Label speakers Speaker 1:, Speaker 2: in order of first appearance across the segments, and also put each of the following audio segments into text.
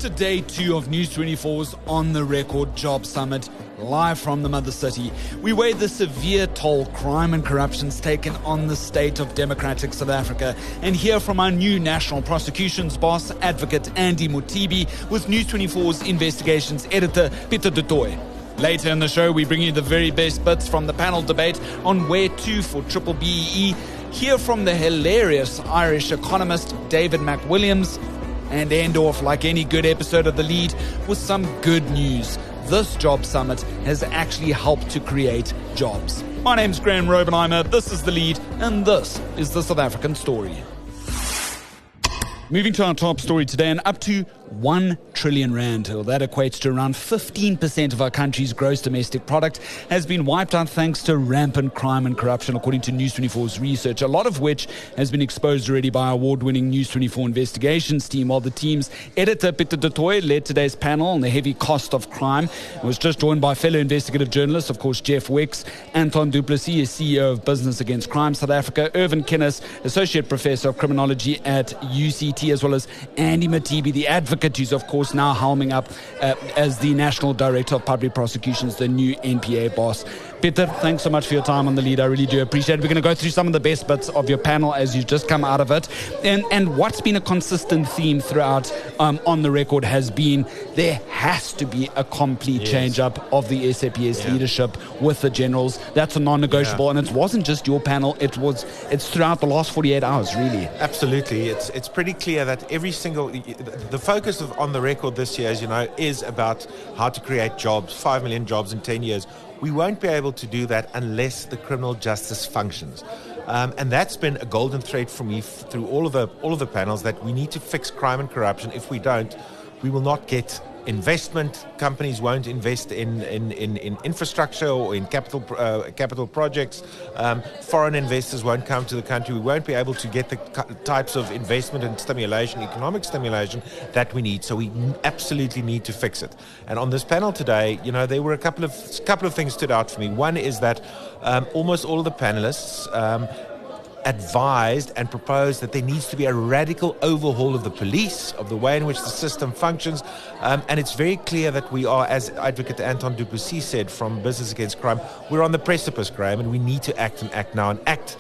Speaker 1: to day 2 of News 24's On the Record Job Summit, live from the Mother City. We weigh the severe toll crime and corruption's taken on the state of democratic South Africa and hear from our new National Prosecution's boss, Advocate Andy Mothibi, with News 24's investigations editor, Pieter du Toit. Later in the show, we bring you the very best bits from the panel debate on where to for BBBEE, hear from the hilarious Irish economist, David McWilliams, and end off, like any good episode of The Lead, with some good news. This job summit has actually helped to create jobs. My name's Graeme Raubenheimer, this is The Lead, and this is the South African story. Moving to our top story today, and up to 1 trillion rand, or that equates to around 15% of our country's gross domestic product, has been wiped out thanks to rampant crime and corruption, according to News 24's research, a lot of which has been exposed already by our award-winning News 24 investigations team, while the team's editor, Pieter du Toit, led today's panel on the heavy cost of crime. It was just joined by fellow investigative journalists, of course, Jeff Wicks, Anton du Plessis, CEO of Business Against Crime South Africa, Irvin Kinnis, Associate Professor of Criminology at UCT, as well as Andy Mothibi, the advocate, who's of course now helming up as the National Director of Public Prosecutions, the new NPA boss. Pieter, thanks so much for your time on The Lead. I really do appreciate it. We're going to go through some of the best bits of your panel as you've just come out of it. And what's been a consistent theme throughout On the Record has been there has to be a complete change-up of the SAPS leadership with the generals. That's a non-negotiable. And it wasn't just your panel. It's throughout the last 48 hours, really.
Speaker 2: Absolutely. It's pretty clear that the focus of On the Record this year, as you know, is about how to create jobs, 5 million jobs in 10 years. We won't be able to do that unless the criminal justice functions. And that's been a golden thread for me through all of the panels, that we need to fix crime and corruption. If we don't, we will not get investment. Companies won't invest in infrastructure or in capital projects. Foreign investors won't come to the country. We won't be able to get the types of investment and stimulation, economic stimulation that we need. So we absolutely need to fix it. And on this panel today, you know, there were a couple of things stood out for me. One is that almost all of the panelists advised and proposed that there needs to be a radical overhaul of the police, of the way in which the system functions. And it's very clear that we are, as Advocate Anton du Plessis said from Business Against Crime, we're on the precipice, Graeme, and we need to act now and act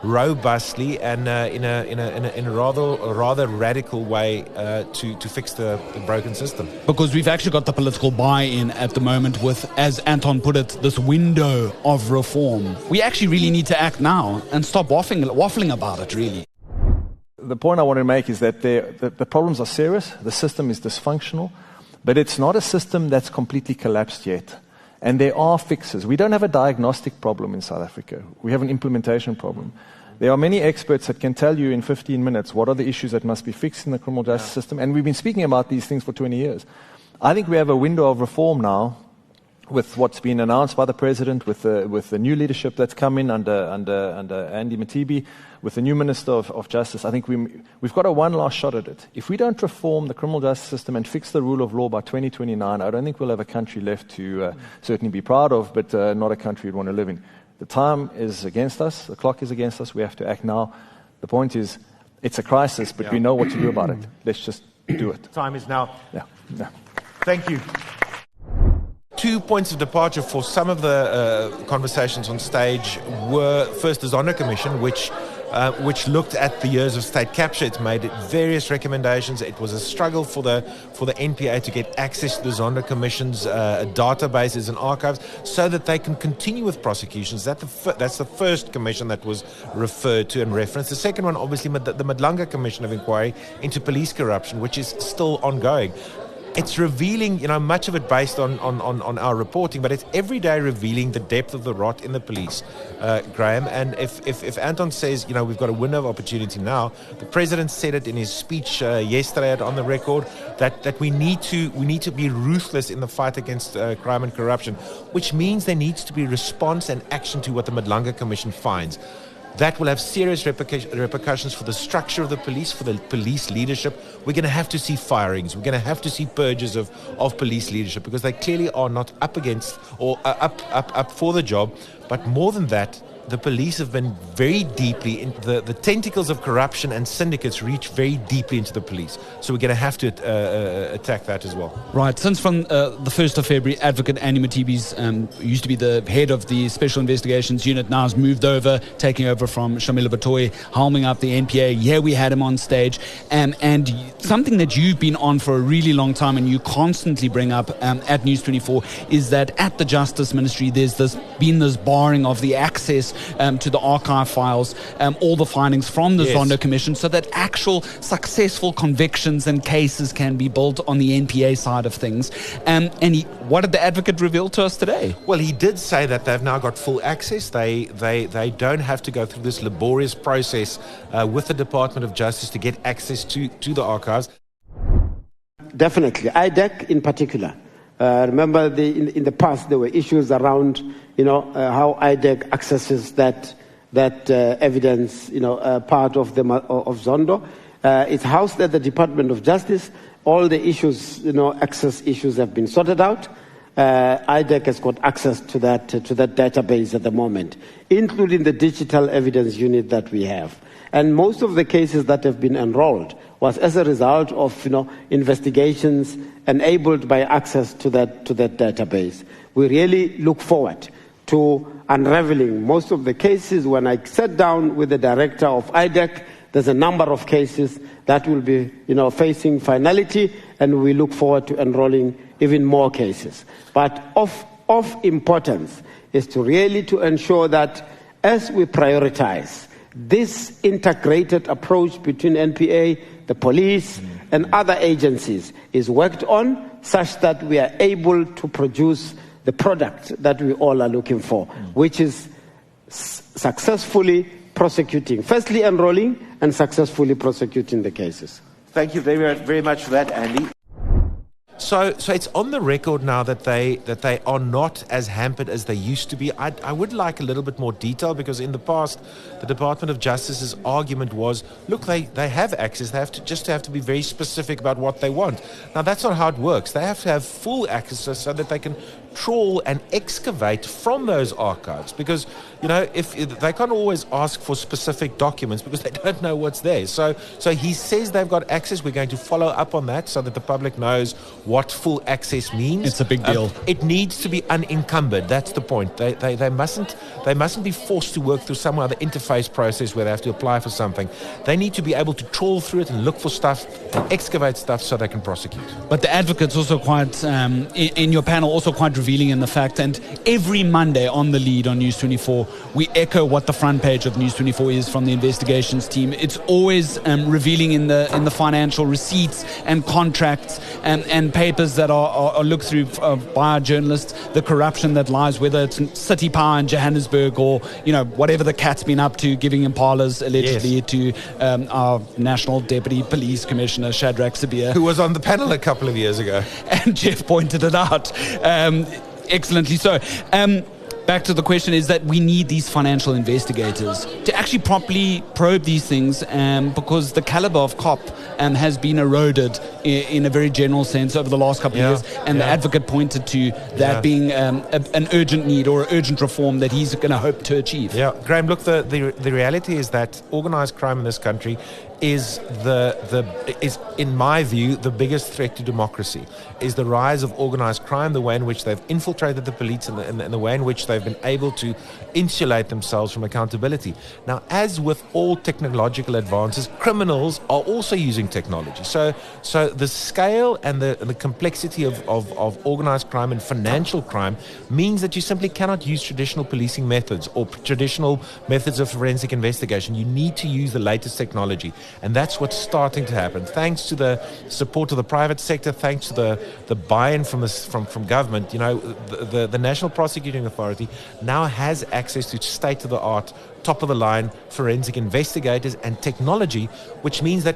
Speaker 2: robustly and in a rather radical way to fix the broken system.
Speaker 1: Because we've actually got the political buy-in at the moment with, as Anton put it, this window of reform. We actually really need to act now and stop waffling about it, really.
Speaker 3: The point I want to make is that the problems are serious, the system is dysfunctional, but it's not a system that's completely collapsed yet. And there are fixes. We don't have a diagnostic problem in South Africa. We have an implementation problem. There are many experts that can tell you in 15 minutes what are the issues that must be fixed in the criminal justice system, and we've been speaking about these things for 20 years. I think we have a window of reform now with what's been announced by the President, with the new leadership that's come in under Andy Mothibi, with the new Minister of Justice. I think we've got a one last shot at it. If we don't reform the criminal justice system and fix the rule of law by 2029, I don't think we'll have a country left to certainly be proud of, but not a country we'd want to live in. The time is against us. The clock is against us. We have to act now. The point is, it's a crisis, but we know what to do about it. Let's just do it.
Speaker 2: Time is now.
Speaker 3: Yeah.
Speaker 2: Thank you. 2 points of departure for some of the conversations on stage were first the Zondo Commission, which looked at the years of state capture. It made various recommendations. It was a struggle for the NPA to get access to the Zondo Commission's databases and archives so that they can continue with prosecutions. That's the first commission that was referred to and referenced. The second one, obviously, the Madlanga Commission of Inquiry into police corruption, which is still ongoing. It's revealing, much of it based on our reporting, but it's every day revealing the depth of the rot in the police, Graeme. And if Anton says, we've got a window of opportunity now, the President said it in his speech yesterday On the Record, that we need to be ruthless in the fight against crime and corruption, which means there needs to be response and action to what the Madlanga Commission finds. That will have serious repercussions for the structure of the police, for the police leadership. We're going to have to see firings. We're going to have to see purges of police leadership, because they clearly are not up against or up for the job. But more than that, the police have been very deeply in the tentacles of corruption and syndicates reach very deeply into the police. So we're going to have to attack that as well.
Speaker 1: Right. Since from the 1st of February, Advocate Andy Mothibi's used to be the head of the Special Investigations Unit, now has moved over, taking over from Pieter du Toit, helming up the NPA. Yeah, we had him on stage. And something that you've been on for a really long time and you constantly bring up at News 24 is that at the Justice Ministry, there's been this barring of the access to the archive files, all the findings from the Zondo Commission, so that actual successful convictions and cases can be built on the NPA side of things. What did the advocate reveal to us today?
Speaker 2: Well, he did say that they've now got full access. They don't have to go through this laborious process with the Department of Justice to get access to the archives.
Speaker 4: Definitely. IDEC in particular. Remember, in the past, there were issues around, how IDEC accesses that evidence, part of Zondo. It's housed at the Department of Justice. All the issues, access issues have been sorted out. IDEC has got access to that database at the moment, including the digital evidence unit that we have. And most of the cases that have been enrolled was as a result of investigations enabled by access to that database. We really look forward to unraveling most of the cases. When I sat down with the director of IDEC, there's a number of cases that will be facing finality, and we look forward to enrolling even more cases. But of importance is to ensure that as we prioritize this integrated approach between NPA, the police, and other agencies is worked on such that we are able to produce the product that we all are looking for, which is successfully prosecuting, firstly enrolling and successfully prosecuting the cases.
Speaker 5: Thank you very, very much for that, Andy.
Speaker 2: So it's on the record now that they are not as hampered as they used to be. I would like a little bit more detail, because in the past, the Department of Justice's argument was, look, they have access. They have to be very specific about what they want. Now, that's not how it works. They have to have full access so that they can trawl and excavate from those archives, because if they can't always ask for specific documents because they don't know what's there. So he says they've got access. We're going to follow up on that so that the public knows what full access means.
Speaker 1: It's a big deal.
Speaker 2: It needs to be unencumbered. That's the point. They mustn't be forced to work through some other interface process where they have to apply for something. They need to be able to trawl through it and look for stuff and excavate stuff so they can prosecute.
Speaker 1: But the advocate's also quite, in your panel, also quite revealing in the fact, and every Monday on the lead on News 24, we echo what the front page of News 24 is from the investigations team. It's always revealing in the financial receipts and contracts and papers that are looked through by our journalists, the corruption that lies, whether it's City Power in Johannesburg or whatever the cat's been up to, giving impalas allegedly to our National Deputy Police Commissioner Shadrack Sabir,
Speaker 2: who was on the panel a couple of years ago,
Speaker 1: and Jeff pointed it out excellently so. Back to the question is that we need these financial investigators to actually properly probe these things, because the caliber of cop has been eroded in a very general sense over the last couple of years, and the advocate pointed to that being an urgent need or urgent reform that he's going to hope to achieve.
Speaker 2: Yeah, Graeme, look, the reality is that organised crime in this country is in my view the biggest threat to democracy. Is the rise of organised crime, the way in which they've infiltrated the police, and the way in which they've been able to insulate themselves from accountability. Now, as with all technological advances, criminals are also using technology. So the scale and the complexity of organised crime and financial crime means that you simply cannot use traditional policing methods or traditional methods of forensic investigation. You need to use the latest technology. And that's what's starting to happen. Thanks to the support of the private sector, thanks to the buy-in from government, the National Prosecuting Authority now has access to state-of-the-art, top-of-the-line forensic investigators and technology, which means that,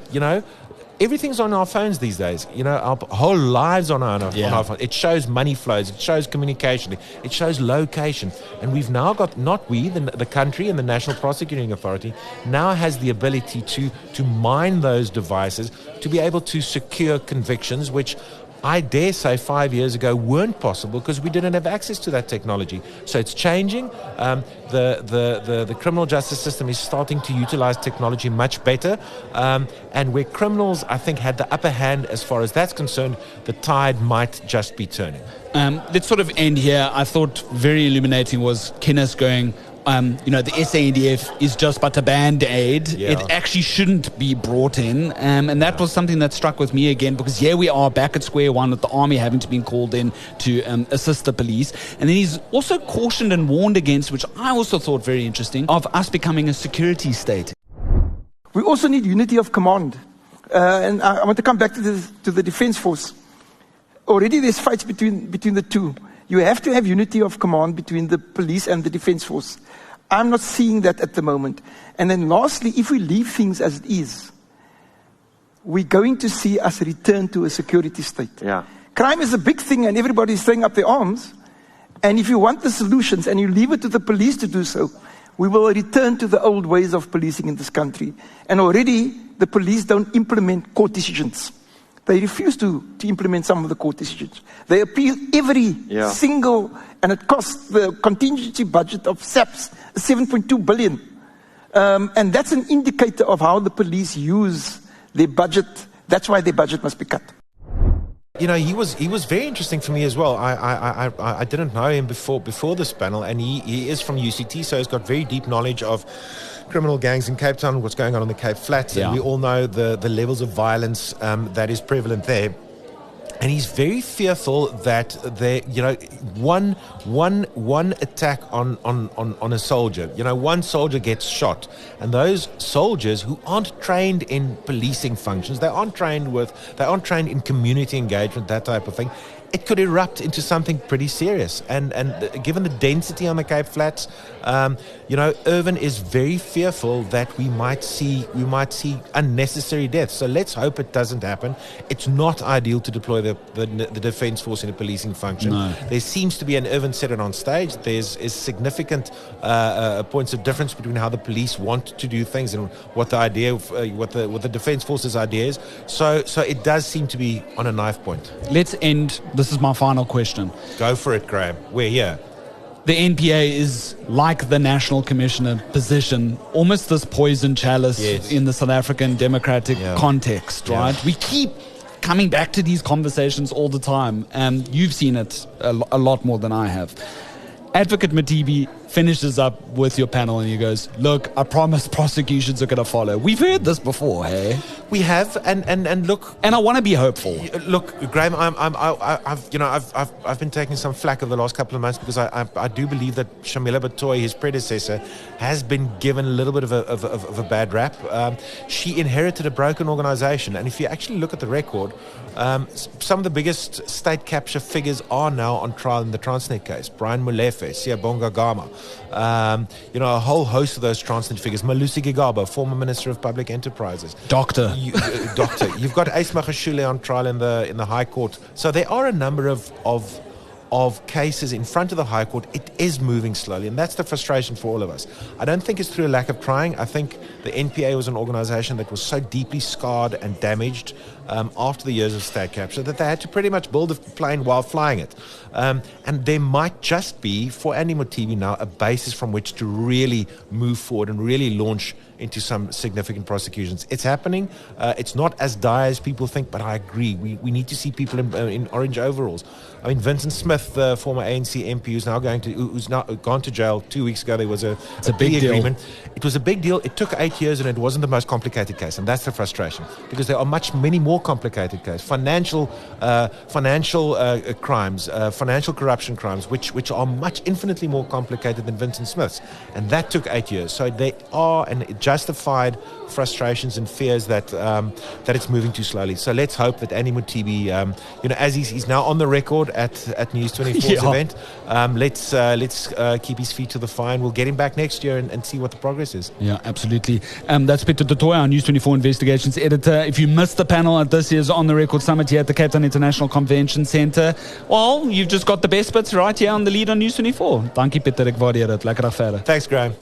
Speaker 2: everything's on our phones these days. Our whole lives on our phones. It shows money flows. It shows communication. It shows location. And we've now got, the country and the National Prosecuting Authority now has the ability to mine those devices to be able to secure convictions, which I dare say 5 years ago weren't possible because we didn't have access to that technology. So it's changing. The criminal justice system is starting to utilize technology much better. And where criminals, I think, had the upper hand as far as that's concerned, the tide might just be turning.
Speaker 1: Let's sort of end here. I thought very illuminating was Kenneth going, the SANDF is just but a band-aid.
Speaker 2: Yeah.
Speaker 1: It actually shouldn't be brought in. And that was something that struck with me again, because here we are back at square one with the army having to be called in to assist the police. And then he's also cautioned and warned against, which I also thought very interesting, of us becoming a security state.
Speaker 6: We also need unity of command. And I want to come back to the Defence Force. Already there's fights between the two. You have to have unity of command between the police and the Defence Force. I'm not seeing that at the moment. And then lastly, if we leave things as it is, we're going to see us return to a security state.
Speaker 5: Yeah.
Speaker 6: Crime is a big thing and everybody's throwing up their arms. And if you want the solutions and you leave it to the police to do so, we will return to the old ways of policing in this country. And already the police don't implement court decisions. They refuse to implement some of the court decisions. They appeal every single, and it costs the contingency budget of SAPS 7.2 billion. And that's an indicator of how the police use their budget. That's why their budget must be cut.
Speaker 2: You know, he was very interesting for me as well. I didn't know him before this panel, and he is from UCT, so he's got very deep knowledge of criminal gangs in Cape Town, what's going on in the Cape Flats, and we all know the levels of violence that is prevalent there. And he's very fearful that one attack on a soldier, one soldier gets shot, and those soldiers who aren't trained in policing functions, they aren't trained in community engagement, that type of thing, it could erupt into something pretty serious. And given the density on the Cape Flats, Irvin is very fearful that we might see unnecessary deaths. So let's hope it doesn't happen. It's not ideal to deploy the Defence Force in a policing function.
Speaker 1: No.
Speaker 2: There seems to be, and Irvin said it on stage, there's significant points of difference between how the police want to do things and what the idea of what the Defence Force's idea is. So it does seem to be on a knife point.
Speaker 1: Let's end. This is my final question.
Speaker 2: Go for it, Graeme. We're here.
Speaker 1: The NPA is like the National Commissioner position, almost this poison chalice in the South African democratic context, right? We keep coming back to these conversations all the time, and you've seen it a lot more than I have. Advocate Mothibi finishes up with your panel and he goes, look, I promise prosecutions are going to follow. We've heard this before, hey?
Speaker 2: We have, and look,
Speaker 1: and I want to be hopeful.
Speaker 2: Look, Graeme, I've been taking some flack over the last couple of months because I do believe that Pieter du Toit, his predecessor, has been given a little bit of a bad rap. She inherited a broken organisation, and if you actually look at the record, some of the biggest state capture figures are now on trial in the Transnet case. Brian Molefe, Siyabonga Gama, a whole host of those Transnet figures. Malusi Gigaba, former Minister of Public Enterprises.
Speaker 1: Doctor.
Speaker 2: You've got Ace Magashule on trial in the High Court. So there are a number of cases in front of the High Court. It is moving slowly, and that's the frustration for all of us. I don't think it's through a lack of trying. I think the NPA was an organisation that was so deeply scarred and damaged after the years of state capture that they had to pretty much build a plane while flying it. And there might just be, for Andy Mothibi now, a basis from which to really move forward and really launch into some significant prosecutions. It's happening. It's not as dire as people think, but I agree. We need to see people in orange overalls. I mean, Vincent Smith, the former ANC MP, who's now gone to jail 2 weeks ago. There was a
Speaker 1: big
Speaker 2: agreement. It was a big deal. It took 8 years, and it wasn't the most complicated case, and that's the frustration, because there are many more complicated cases, financial crimes, financial corruption crimes, which are infinitely more complicated than Vincent Smith's, and that took 8 years. So there are justified frustrations and fears that it's moving too slowly. So let's hope that Andy Mothibi, as he's now on the record at News 24's event, let's keep his feet to the fire, and we'll get him back next year and see what the progress is.
Speaker 1: Yeah, absolutely. That's Pieter du Toit, our News 24 investigations editor. If you missed the panel at this year's On the Record Summit here at the Cape Town International Convention Centre, well, you've just got the best bits right here on the lead on News 24. Dankie Pieter, ek waardeer dit. Lekker dag verder.
Speaker 2: Thanks, Graeme.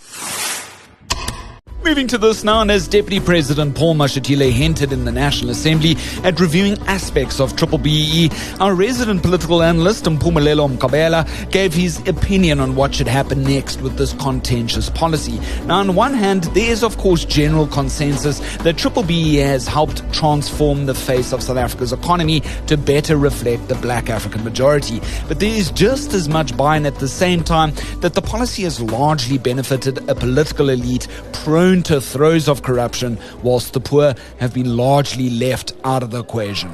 Speaker 1: Moving to this now, and as Deputy President Paul Mashatile hinted in the National Assembly at reviewing aspects of BBBEE, our resident political analyst Mpumelelo Mkabela gave his opinion on what should happen next with this contentious policy. Now, on one hand, there is of course general consensus that BBBEE has helped transform the face of South Africa's economy to better reflect the black African majority. But there is just as much buy-in at the same time that the policy has largely benefited a political elite prone to throes of corruption, whilst the poor have been largely left out of the equation.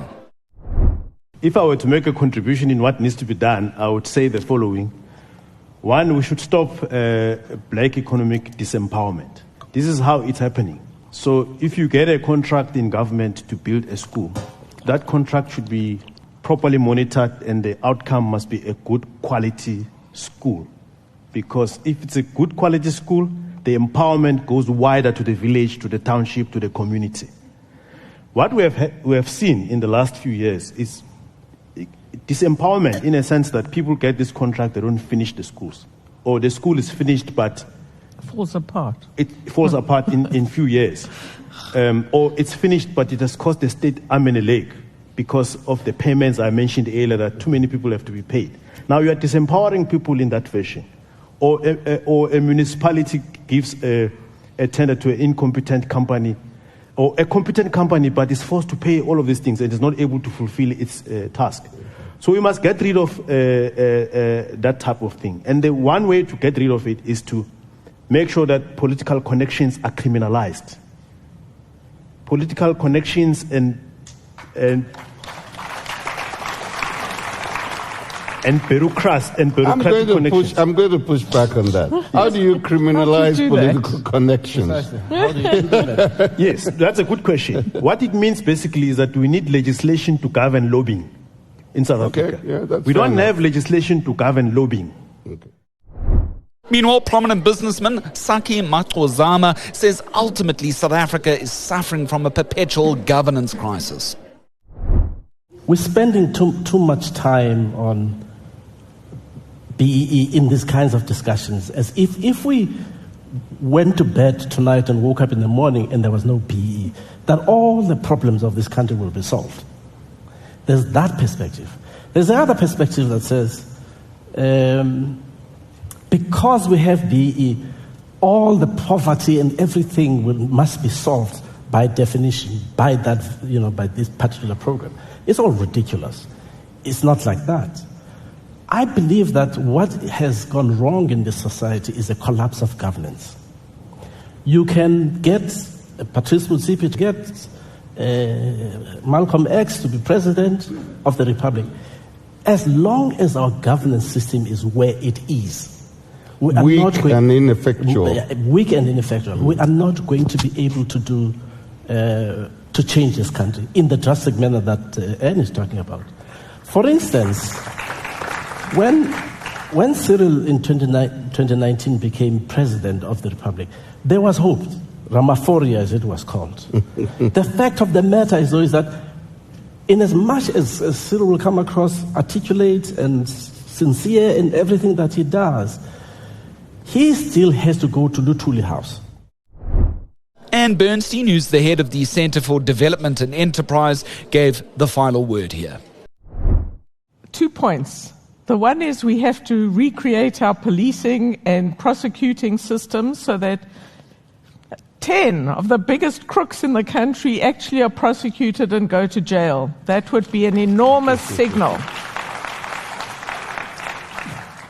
Speaker 7: If I were to make a contribution in what needs to be done, I would say the following. One, we should stop black economic disempowerment. This is how it's happening. So if you get a contract in government to build a school, that contract should be properly monitored and the outcome must be a good quality school. Because if it's a good quality school, the empowerment goes wider to the village, to the township, to the community. What we have seen in the last few years is disempowerment in a sense that people get this contract, they don't finish the schools. Or the school is finished but
Speaker 8: falls apart.
Speaker 7: It falls apart in few years. Or it's finished but it has cost the state arm and a leg because of the payments I mentioned earlier that too many people have to be paid. Now you are disempowering people in that fashion. Or a municipality gives a tender to an incompetent company, or a competent company but is forced to pay all of these things and is not able to fulfill its task. So we must get rid of that type of thing. And the one way to get rid of it is to make sure that political connections are criminalized. Political connections and bureaucratic connections.
Speaker 9: I'm going to push back on that. How do you criminalize political connections?
Speaker 7: How do you do that? Yes, that's a good question. What it means basically is that we need legislation to govern lobbying in South Africa.
Speaker 9: Yeah,
Speaker 7: we don't have legislation to govern lobbying.
Speaker 9: Okay.
Speaker 1: Meanwhile, prominent businessman Saki Matozama says ultimately South Africa is suffering from a perpetual governance crisis.
Speaker 8: We're spending too much time on BEE in these kinds of discussions, as if we went to bed tonight and woke up in the morning and there was no BEE, that all the problems of this country will be solved. There's that perspective. There's another perspective that says, because we have BEE, all the poverty and everything must be solved by definition, by that, by this particular program. It's all ridiculous. It's not like that. I believe that what has gone wrong in this society is a collapse of governance. You can get Patrice Motsepe to get Malcolm X to be president of the Republic. As long as our governance system is where it is,
Speaker 9: weak and ineffectual.
Speaker 8: We are not going to be able to do to change this country in the drastic manner that Anne is talking about. For instance, when Cyril in 2019 became president of the Republic, there was hope. Ramaphoria, as it was called. The fact of the matter is, though, is that in as much as Cyril will come across articulate and sincere in everything that he does, he still has to go to Luthuli House.
Speaker 1: Anne Bernstein, who's the head of the Centre for Development and Enterprise, gave the final word here.
Speaker 10: 2 points. The one is we have to recreate our policing and prosecuting systems so that 10 of the biggest crooks in the country actually are prosecuted and go to jail. That would be an enormous signal.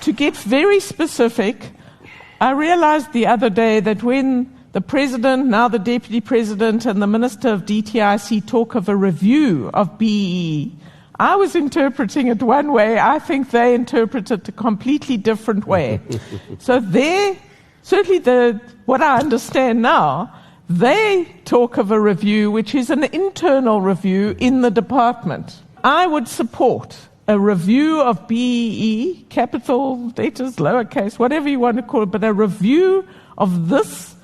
Speaker 10: To get very specific, I realized the other day that when the President, now the Deputy President, and the Minister of DTIC talk of a review of BEE, I was interpreting it one way. I think they interpret it a completely different way. So certainly what I understand now, they talk of a review which is an internal review in the department. I would support a review of BEE, capital letters, lowercase, whatever you want to call it, but a review of this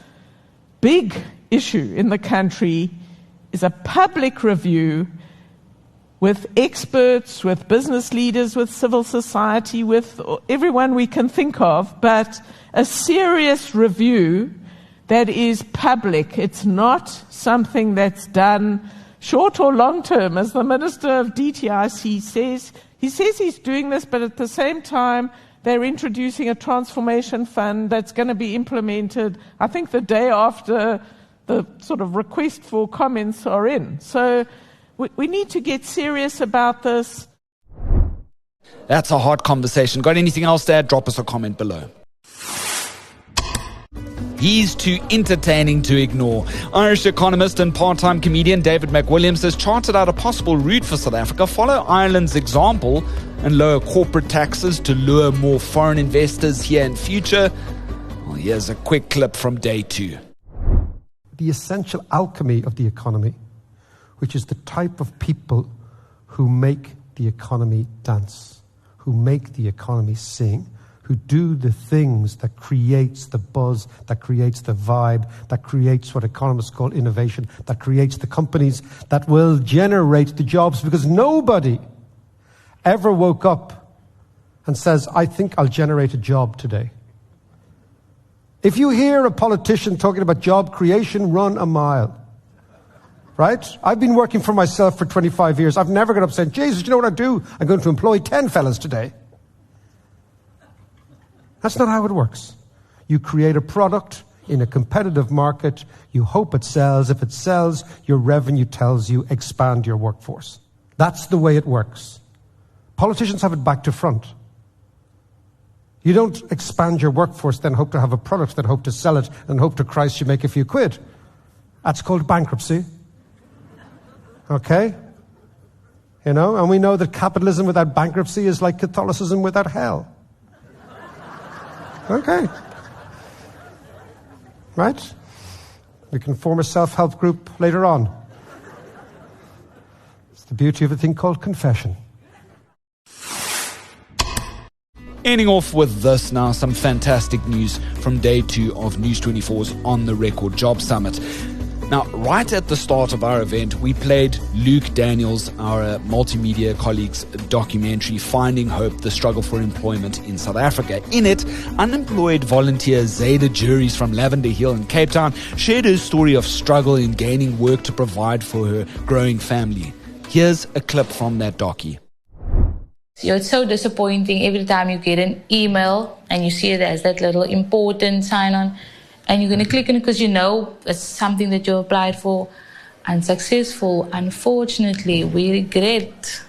Speaker 10: big issue in the country is a public review with experts, with business leaders, with civil society, with everyone we can think of, but a serious review that is public. It's not something that's done short or long term. As the Minister of DTIC says, he says he's doing this, but at the same time, they're introducing a transformation fund that's going to be implemented, I think, the day after the sort of request for comments are in. So we need to get serious about this.
Speaker 1: That's a hard conversation. Got anything else to add? Drop us a comment below. He's too entertaining to ignore. Irish economist and part-time comedian David McWilliams has charted out a possible route for South Africa. Follow Ireland's example and lower corporate taxes to lure more foreign investors here in future. Well, here's a quick clip from day 2.
Speaker 11: The essential alchemy of the economy, which is the type of people who make the economy dance, who make the economy sing, who do the things that creates the buzz, that creates the vibe, that creates what economists call innovation, that creates the companies that will generate the jobs, because nobody ever woke up and says, I think I'll generate a job today. If you hear a politician talking about job creation, run a mile. Right? I've been working for myself for 25 years. I've never got up and said, Jesus, you know what I do? I'm going to employ 10 fellas today. That's not how it works. You create a product in a competitive market. You hope it sells. If it sells, your revenue tells you expand your workforce. That's the way it works. Politicians have it back to front. You don't expand your workforce, then hope to have a product, then hope to sell it, and hope to Christ you make a few quid. That's called bankruptcy. Okay? You know, and we know that capitalism without bankruptcy is like Catholicism without hell. Okay. Right? We can form a self-help group later on. It's the beauty of a thing called confession.
Speaker 1: Ending off with this now, some fantastic news from day 2 of News24's On the Record Job Summit. Now, right at the start of our event, we played Luke Daniels, our multimedia colleague's documentary, Finding Hope, the Struggle for Employment in South Africa. In it, unemployed volunteer Zayda Juries from Lavender Hill in Cape Town shared her story of struggle in gaining work to provide for her growing family. Here's a clip from that docu.
Speaker 12: It's so disappointing every time you get an email and you see it as that little important sign on, and you're going to click on it because you know it's something that you applied for. Unsuccessful. Unfortunately, we regret.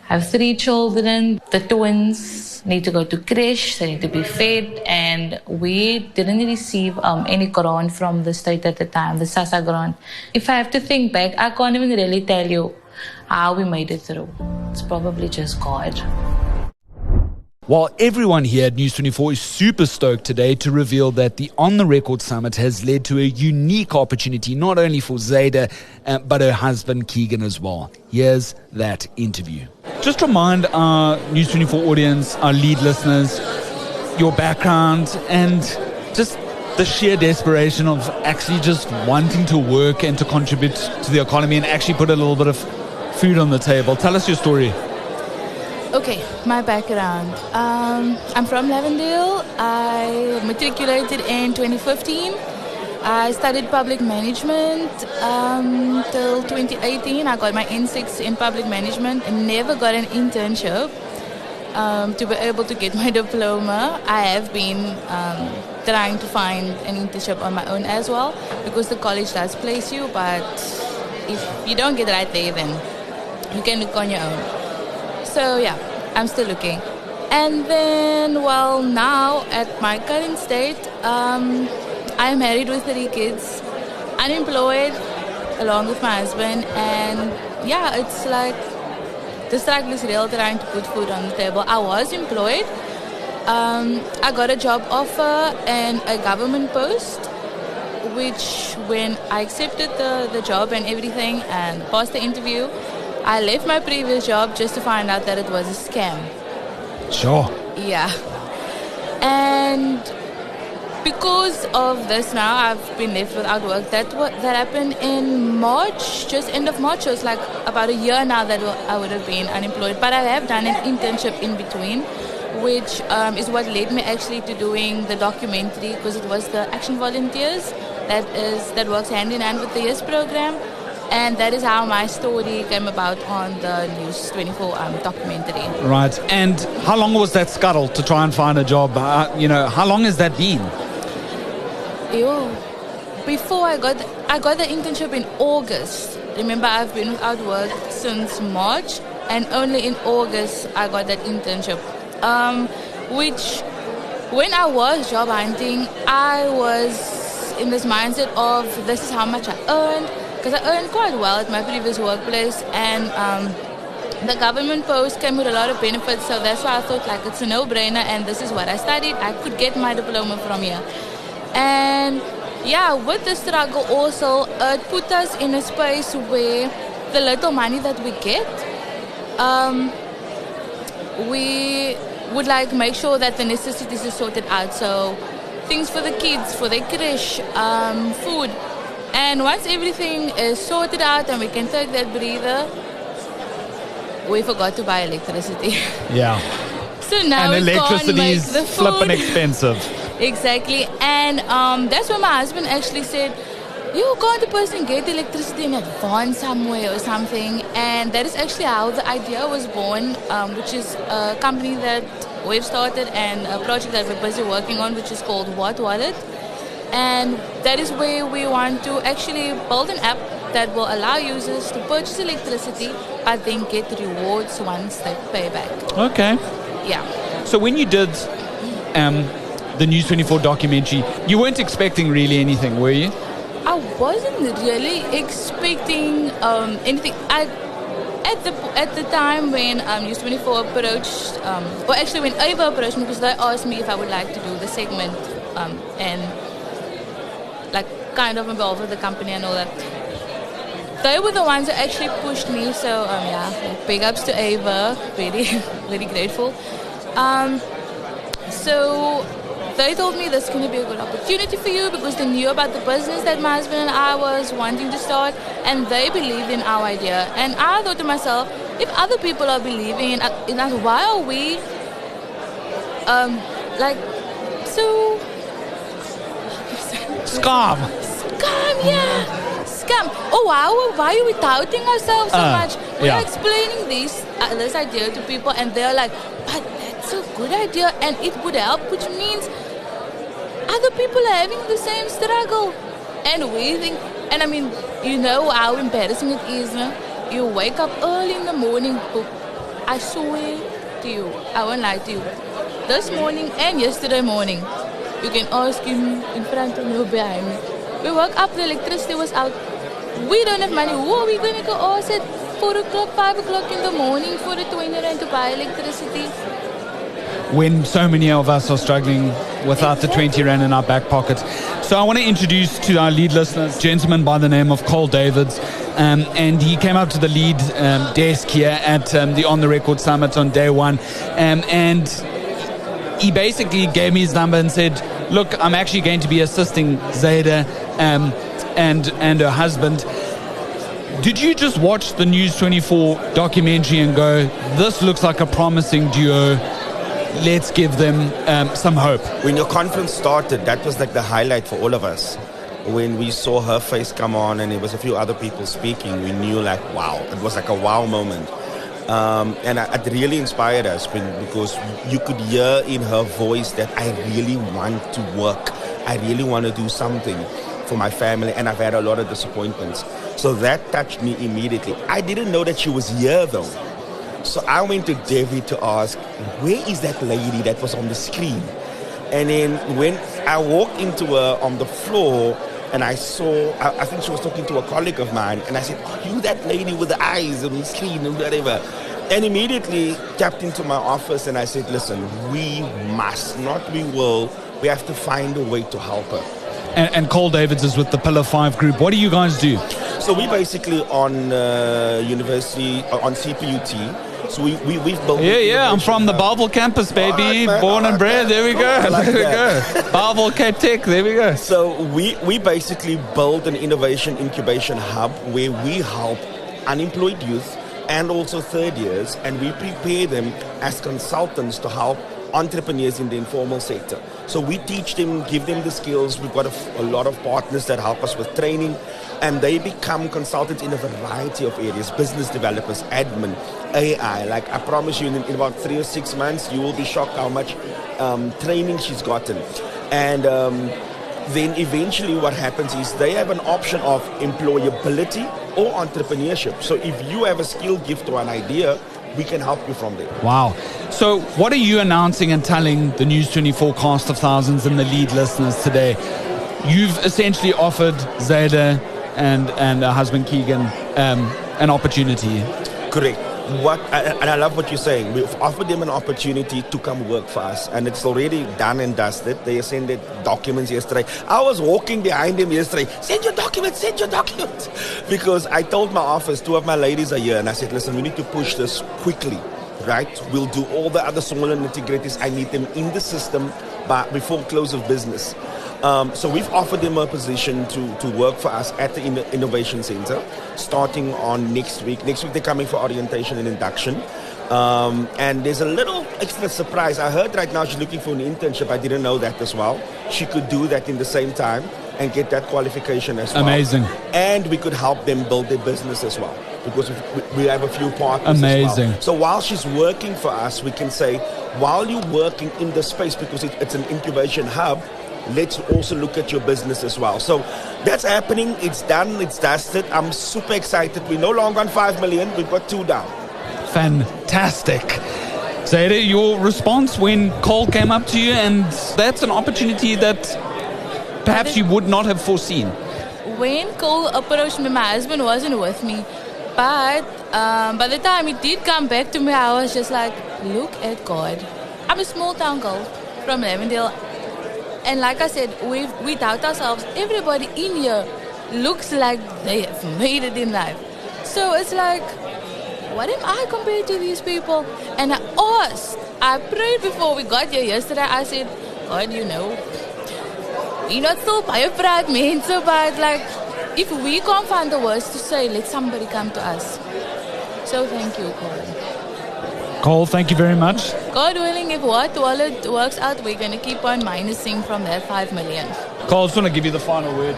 Speaker 12: I have 3 children. The twins need to go to creche. They need to be fed. And we didn't receive any grant from the state at the time, the SASSA grant. If I have to think back, I can't even really tell you how we made it through. It's probably just God.
Speaker 1: While everyone here at News24 is super stoked today to reveal that the On the Record Summit has led to a unique opportunity, not only for Zayda, but her husband Keegan as well. Here's that interview. Just remind our News24 audience, our lead listeners, your background and just the sheer desperation of actually just wanting to work and to contribute to the economy and actually put a little bit of food on the table. Tell us your story.
Speaker 13: Okay, my background. I'm from Lavendale. I matriculated in 2015. I studied public management till 2018. I got my N6 in public management and never got an internship to be able to get my diploma. I have been trying to find an internship on my own as well because the college does place you, but if you don't get right there, then you can look on your own. So yeah, I'm still looking. And then, well, now at my current state, I'm married with 3 kids, unemployed, along with my husband. And yeah, it's like the struggle is real, trying to put food on the table. I was employed. I got a job offer and a government post, which when I accepted the job and everything and passed the interview, I left my previous job just to find out that it was a scam.
Speaker 1: Sure.
Speaker 13: Yeah. And because of this now, I've been left without work. That happened in March, just end of March. So it's like about a year now that I would have been unemployed. But I have done an internship in between, which is what led me actually to doing the documentary, because it was the Action Volunteers that works hand in hand with the YES program. And that is how my story came about on the News 24 documentary.
Speaker 1: Right. And how long was that scuttle to try and find a job? How long has that been?
Speaker 13: Before I got the internship in August. Remember, I've been without work since March, and only in August I got that internship. Which, when I was job hunting, I was in this mindset of this is how much I earned, because I earned quite well at my previous workplace, and the government post came with a lot of benefits, so that's why I thought like it's a no-brainer, and this is what I studied. I could get my diploma from here. And yeah, with the struggle also, it put us in a space where the little money that we get, we would like make sure that the necessities are sorted out. So things for the kids, for their creche, food. And once everything is sorted out and we can take that breather, we forgot to buy electricity.
Speaker 1: Yeah.
Speaker 13: So now
Speaker 1: and
Speaker 13: we
Speaker 1: electricity
Speaker 13: can't make
Speaker 1: is
Speaker 13: the food.
Speaker 1: flipping expensive.
Speaker 13: Exactly. And that's when my husband actually said, you can't a person get electricity in advance somewhere or something. And that is actually how the idea was born, which is a company that we've started and a project that we're busy working on, which is called What Wallet. And that is where we want to actually build an app that will allow users to purchase electricity but then get rewards once they pay back.
Speaker 1: Okay.
Speaker 13: Yeah.
Speaker 1: So when you did the News 24 documentary, you weren't expecting really anything, were you?
Speaker 13: I wasn't really expecting anything. At the time when News 24 approached, or actually when Ava approached me, because they asked me if I would like to do the segment and like kind of involved with the company and all that. They were the ones who actually pushed me. So big ups to Ava. Very, very grateful. So they told me this is going to be a good opportunity for you because they knew about the business that my husband and I was wanting to start, and they believed in our idea. And I thought to myself, if other people are believing in us, why are we so
Speaker 1: scam?
Speaker 13: Scam. Oh wow, why are we doubting ourselves so much? We're
Speaker 1: yeah.
Speaker 13: explaining this idea to people, and they're like, but that's a good idea and it would help, which means other people are having the same struggle. And we think, and I mean, you know how embarrassing it is, no? You wake up early in the morning, I swear to you, I won't lie to you, this morning and yesterday morning, you can ask him in front of me or behind me. We woke up, the electricity was out. We don't have money. Who are we going to go ask at 4 o'clock, 5 o'clock in the morning for the 20 rand to buy electricity?
Speaker 1: When so many of us are struggling without the 20 rand in our back pockets. So I want to introduce to our lead listeners a gentleman by the name of Cole Davids. And he came up to the lead desk here at the On The Record Summit on day one. And he basically gave me his number and said, look, I'm actually going to be assisting Zayda and her husband. Did you just watch the News 24 documentary and go, this looks like a promising duo, let's give them some hope?
Speaker 14: When your conference started, that was like the highlight for all of us. When we saw her face come on and it was a few other people speaking, we knew like, wow, it was like a wow moment. And it really inspired us because you could hear in her voice that I really want to work. I really want to do something for my family, and I've had a lot of disappointments. So that touched me immediately. I didn't know that she was here though. So I went to David to ask, where is that lady that was on the screen? And then when I walked into her on the floor and I saw, I think she was talking to a colleague of mine, and I said, are you that lady with the eyes on the screen and whatever? And immediately tapped into my office and I said, listen, we must, not we will, we have to find a way to help her.
Speaker 1: And Cole Davids is with the Pillar 5 group. What do you guys do?
Speaker 14: So we basically on university, on CPUT. So we've built...
Speaker 1: Yeah, I'm from the Bellville campus, baby. Right, born and bred. There we go. Like there we go. Bellville Cape Tech. There we go.
Speaker 14: So we basically build an innovation incubation hub where we help unemployed youth and also third years, and we prepare them as consultants to help entrepreneurs in the informal sector. So we teach them, give them the skills. We've got a lot of partners that help us with training, and they become consultants in a variety of areas, business developers, admin, AI. Like I promise you, in about 3 or 6 months, you will be shocked how much training she's gotten. And then eventually what happens is they have an option of employability or entrepreneurship. So if you have a skill, gift, or an idea, we can help you from there.
Speaker 1: Wow. So what are you announcing and telling the News 24 cast of thousands and the lead listeners today? You've essentially offered Zayda and her husband Keegan an opportunity.
Speaker 14: Correct. And I love what you're saying. We've offered them an opportunity to come work for us, and it's already done and dusted. They sent their documents yesterday. I was walking behind them yesterday. Send your documents. Because I told my office, 2 of my ladies are here, and I said, listen, we need to push this quickly, right? We'll do all the other smaller nitty-gritties. I need them in the system before close of business. So we've offered them a position to work for us at the Innovation Center, starting on next week. Next week they're coming for orientation and induction. And there's a little extra surprise. I heard right now she's looking for an internship. I didn't know that as well. She could do that in the same time and get that qualification as well.
Speaker 1: Amazing.
Speaker 14: And we could help them build their business as well, because we have a few partners
Speaker 1: Amazing.
Speaker 14: as well. So while she's working for us, we can say, while you're working in the space, because it's an incubation hub, let's also look at your business as well. So that's happening. It's done. It's dusted. I'm super excited. We're no longer on 5 million. We've got 2 down.
Speaker 1: Fantastic. Zayda, your response when Cole came up to you, and that's an opportunity that perhaps you would not have foreseen.
Speaker 13: When Cole approached me, my husband wasn't with me. But by the time he did come back to me, I was just like, look at God. I'm a small town girl from Lavendale. And like I said, we doubt ourselves. Everybody in here looks like they have made it in life. So it's like, what am I compared to these people? And I prayed before we got here yesterday. I said, God, you know, we're not so proud, man. So bad. Like, if we can't find the words to say, let somebody come to us. So thank you, Cole.
Speaker 1: Cole, thank you very much.
Speaker 13: God willing, if what wallet works out, we're going to keep on minusing from that 5 million.
Speaker 1: Cole, I just want to give you the final word.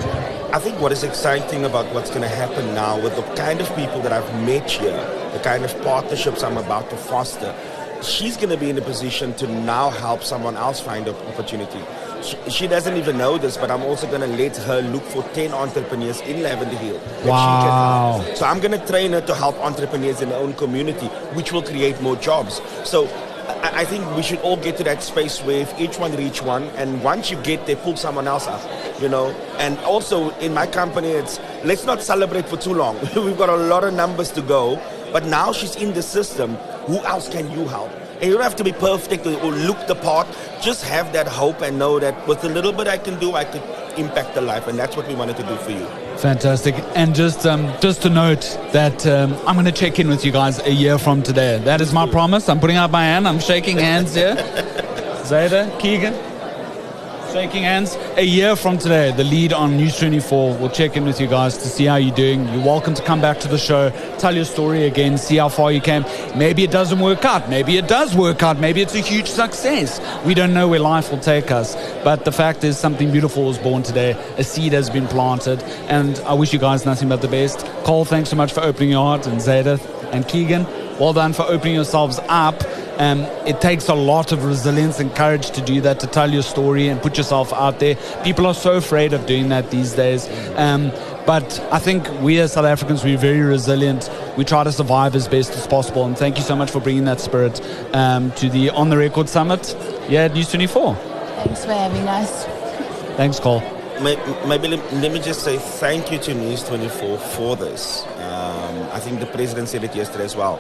Speaker 14: I think what is exciting about what's going to happen now with the kind of people that I've met here, the kind of partnerships I'm about to foster, she's going to be in a position to now help someone else find an opportunity. She doesn't even know this, but I'm also going to let her look for 10 entrepreneurs in Lavender Hill.
Speaker 1: Wow.
Speaker 14: She can help. So I'm going to train her to help entrepreneurs in her own community, which will create more jobs. So I think we should all get to that space where if each one reach one, and once you get there, pull someone else up, you know. And also in my company, it's let's not celebrate for too long. We've got a lot of numbers to go, but now she's in the system. Who else can you help? And you don't have to be perfect or look the part. Just have that hope and know that with a little bit I can do, I could impact the life. And that's what we wanted to do for you.
Speaker 1: Fantastic. And just to note that I'm going to check in with you guys a year from today. That is my promise. I'm putting out my hand. I'm shaking hands here. Zayda, Keegan, shaking hands. A year from today, the lead on News 24 will check in with you guys to see how you're doing. You're welcome to come back to the show, tell your story again, see how far you came. Maybe it doesn't work out. Maybe it does work out. Maybe it's a huge success. We don't know where life will take us. But the fact is something beautiful was born today. A seed has been planted. And I wish you guys nothing but the best. Cole, thanks so much for opening your heart. And Zayda and Keegan, well done for opening yourselves up. It takes a lot of resilience and courage to do that, to tell your story and put yourself out there. People are so afraid of doing that these days. But I think we as South Africans, we're very resilient. We try to survive as best as possible. And thank you so much for bringing that spirit to the On The Record Summit here at News 24.
Speaker 13: Thanks for having us.
Speaker 1: Thanks, Cole.
Speaker 14: Maybe let me just say thank you to News 24 for this. I think the president said it yesterday as well.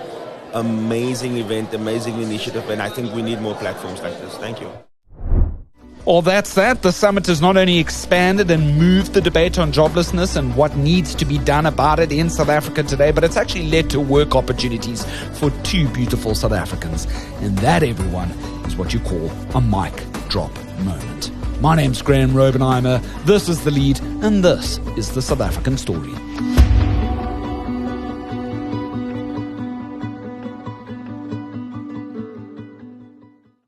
Speaker 14: Amazing event, amazing initiative, and I think we need more platforms like this. Thank you.
Speaker 1: Well, that's that. The summit has not only expanded and moved the debate on joblessness and what needs to be done about it in South Africa today, but it's actually led to work opportunities for 2 beautiful South Africans. And that, everyone, is what you call a mic drop moment. My name's Graeme Raubenheimer. This is The Lead, and this is the South African Story.